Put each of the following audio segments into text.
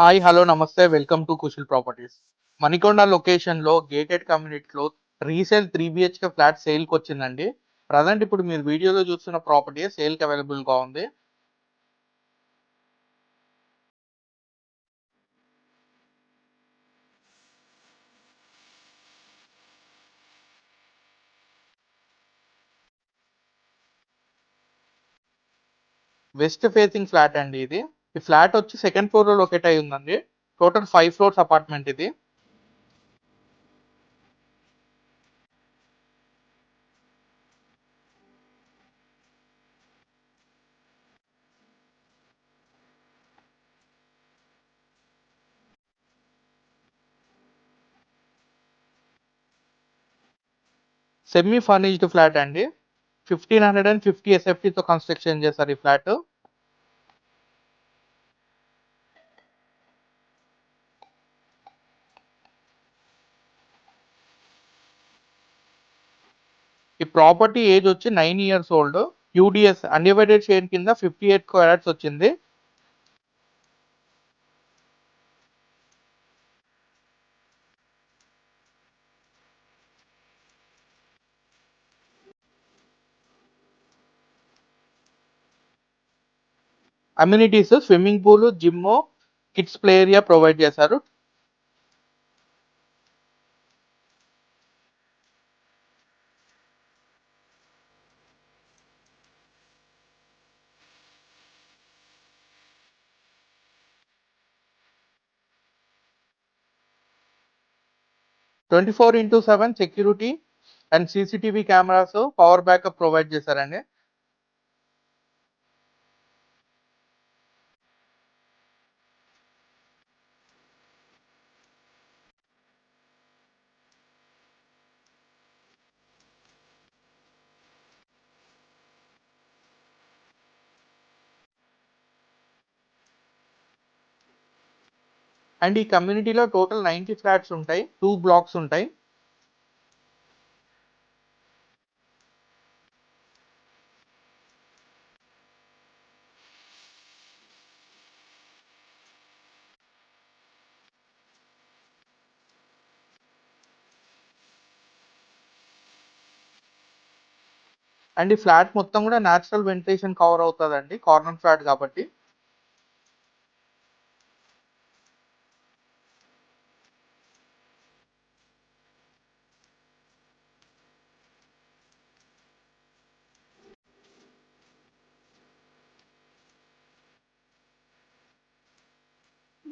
Hi, hello, నమస్తే. Welcome to Kushal properties. Manikonda లొకేషన్‌లో gated కమ్యూనిటీలో రీసేల్ 3 బీహెచ్‌కే ఫ్లాట్ సేల్‌కి వచ్చిందండి. ప్రజెంట్ ఇప్పుడు మీరు వీడియోలో చూస్తున్న ప్రాపర్టీ సేల్‌కి అవైలబుల్‌గా ఉంది. వెస్ట్ ఫేసింగ్ ఫ్లాట్ అండి ఇది. ఈ ఫ్లాట్ వచ్చి సెకండ్ ఫ్లోర్‌లో లొకేట్ అయి ఉందండి. టోటల్ 5 ఫ్లోర్స్ అపార్ట్మెంట్ ఇది. సెమీ ఫర్నిష్డ్ ఫ్లాట్ అండి. 1550 ఎస్ఎఫ్టీతో కన్స్ట్రక్షన్ చేశారు ఈ ఫ్లాట్. ఈ ప్రాపర్టీ ఏజ్ వచ్చి 9 years old. UDS undivided share కింద 58 క్వాడ్రాట్స్ వచ్చింది. Amenities swimming pool, gym, kids play area provide చేశారు. 24/7 security and CCTV cameras, power backup provide చేశారండి. అండ్ ఈ కమ్యూనిటీలో టోటల్ 90 ఫ్లాట్స్ ఉంటాయి. 2 బ్లాక్స్ ఉంటాయి. అండ్ ఈ ఫ్లాట్ మొత్తం కూడా న్యాచురల్ వెంటిలేషన్ కవర్ అవుతుందండి, కార్నర్ ఫ్లాట్ కాబట్టి.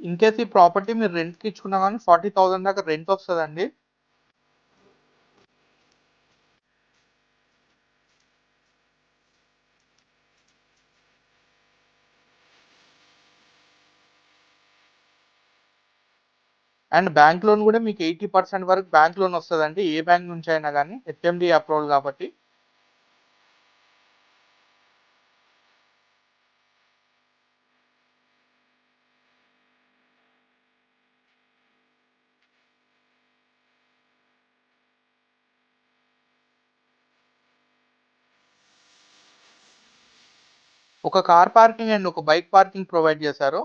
ఇన్ కేస్ ఈ ప్రాపర్టీ మీరు రెంట్కి ఇచ్చుకున్నా కానీ 40,000 దాకా రెంట్ వస్తుందండి. అండ్ బ్యాంక్ లోన్ కూడా మీకు 80% వరకు బ్యాంక్ లోన్ వస్తుందండి, ఏ బ్యాంక్ నుంచి అయినా కానీ, హెచ్ఎండి అప్రూవల్ కాబట్టి. ఒక కార్ పార్కింగ్ అండ్ ఒక బైక్ పార్కింగ్ ప్రొవైడ్ చేశారు.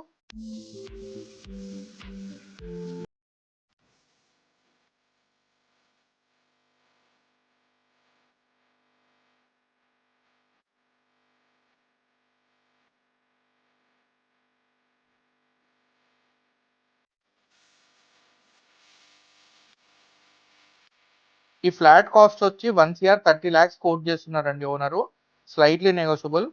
ఈ ఫ్లాట్ కాస్ట్ వచ్చి 1,30,00,000 కోట్ చేస్తున్నారండి owner. Slightly negotiable.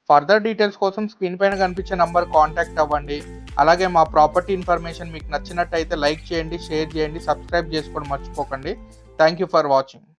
Further details కోసం స్క్రీన్ పైన కనిపించే నంబర్ కాంటాక్ట్ అవ్వండి. అలాగే మా ప్రాపర్టీ ఇన్ఫర్మేషన్ మీకు నచ్చినట్టయితే లైక్ చేయండి, షేర్ చేయండి, సబ్స్క్రైబ్ చేసుకోవడం మర్చిపోకండి. Thank you for watching.